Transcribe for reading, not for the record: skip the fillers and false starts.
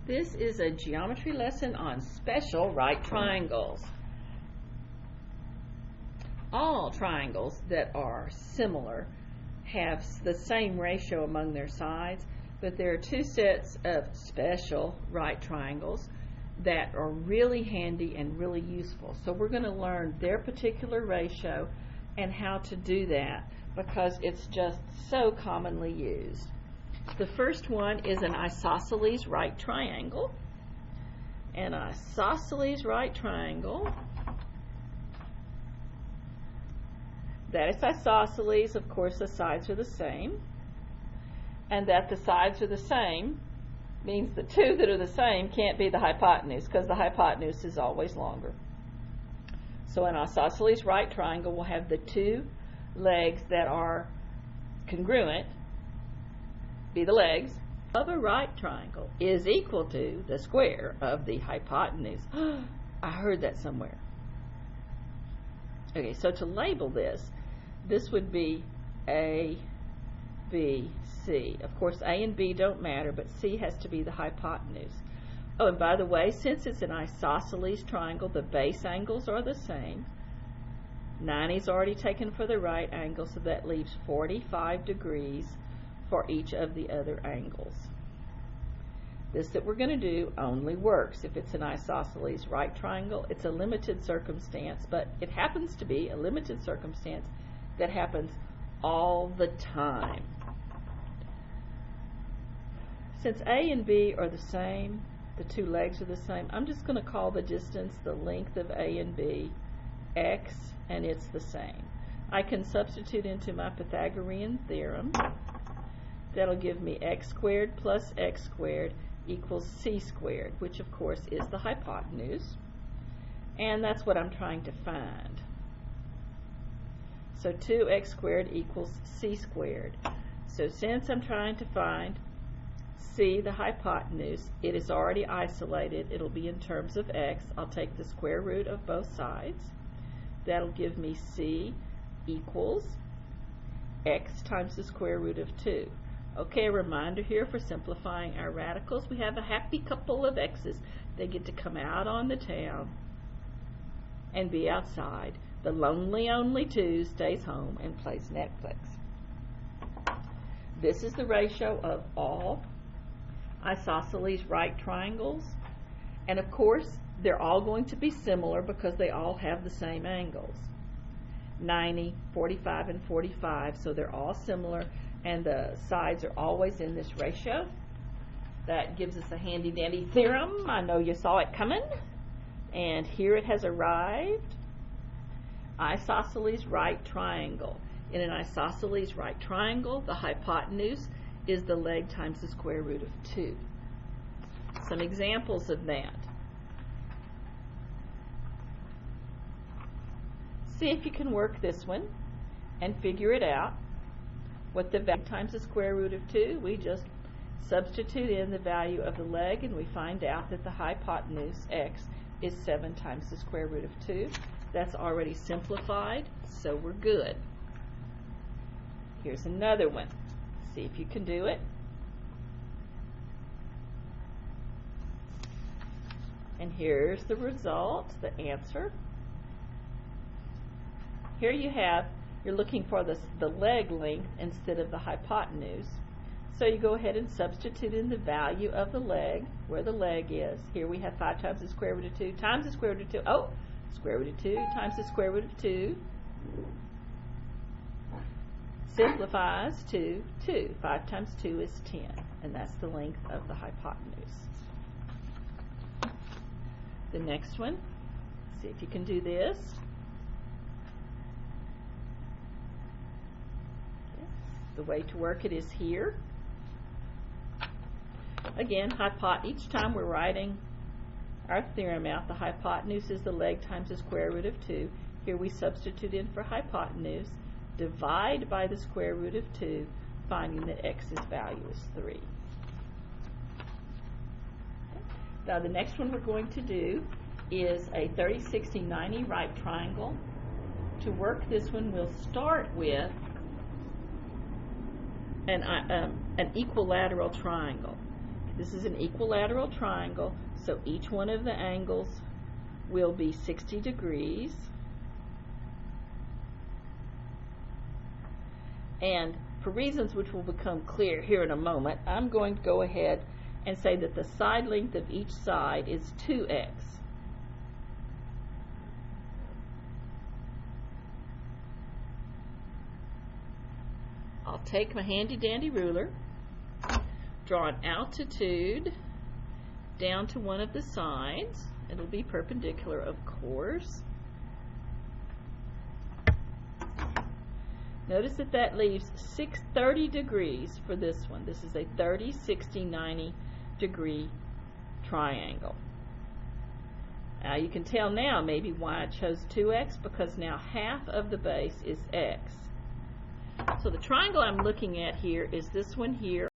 This is a geometry lesson on special right triangles. All triangles that are similar have the same ratio among their sides, but there are two sets of special right triangles that are really handy and really useful. So we're going to learn their particular ratio and how to do that because it's just so commonly used. The first one is an isosceles right triangle. An isosceles right triangle. That is isosceles, of course the sides are the same. And that the sides are the same means the two that are the same can't be the hypotenuse because the hypotenuse is always longer. So an isosceles right triangle will have the two legs that are congruent be the legs of a right triangle is equal to the square of the hypotenuse. I heard that somewhere. Okay, so to label this would be A, B, C. Of course, A and B don't matter, but C has to be the hypotenuse. Oh, and by the way, since it's an isosceles triangle, the base angles are the same. 90 is already taken for the right angle, so that leaves 45 degrees for each of the other angles. This that we're going to do only works if it's an isosceles right triangle. It's a limited circumstance, but it happens to be a limited circumstance that happens all the time. Since A and B are the same, the two legs are the same, I'm just going to call the distance, the length of A and B, x, and it's the same. I can substitute into my Pythagorean theorem. That'll give me x squared plus x squared equals c squared, which of course is the hypotenuse. And that's what I'm trying to find. So 2x squared equals c squared. So since I'm trying to find c, the hypotenuse, it is already isolated. It'll be in terms of x. I'll take the square root of both sides. That'll give me c equals x times the square root of 2. Okay, a reminder here for simplifying our radicals. We have a happy couple of x's. They get to come out on the town and be outside. The lonely only 2 stays home and plays Netflix. This is the ratio of all isosceles right triangles. And of course, they're all going to be similar because they all have the same angles. 90, 45, and 45, so they're all similar. And the sides are always in this ratio. That gives us a handy dandy theorem. I know you saw it coming. And here it has arrived. Isosceles right triangle. In an isosceles right triangle, the hypotenuse is the leg times the square root of 2. Some examples of that. See if you can work this one and figure it out. What the value times the square root of 2, we just substitute in the value of the leg and we find out that the hypotenuse, x, is 7 times the square root of 2. That's already simplified, so we're good. Here's another one. See if you can do it. And here's the result, the answer. Here you have, you're looking for the leg length instead of the hypotenuse. So you go ahead and substitute in the value of the leg, where the leg is. Here we have 5 times the square root of 2 times the square root of 2. Oh, square root of 2 times the square root of 2 simplifies to 2. 5 times 2 is 10, and that's the length of the hypotenuse. The next one, see if you can do this. The way to work it is here. Again, each time we're writing our theorem out, the hypotenuse is the leg times the square root of 2. Here we substitute in for hypotenuse, divide by the square root of 2, finding that x's value is 3. Now the next one we're going to do is a 30, 60, 90 right triangle. To work this one, we'll start with an equilateral triangle. This is an equilateral triangle, so each one of the angles will be 60 degrees. And for reasons which will become clear here in a moment, I'm going to go ahead and say that the side length of each side is 2x. I'll take my handy dandy ruler, draw an altitude down to one of the sides. It'll be perpendicular, of course. Notice that that leaves 30 degrees for this one. This is a 30, 60, 90 degree triangle. Now you can tell now maybe why I chose 2x, because now half of the base is x. So the triangle I'm looking at here is this one here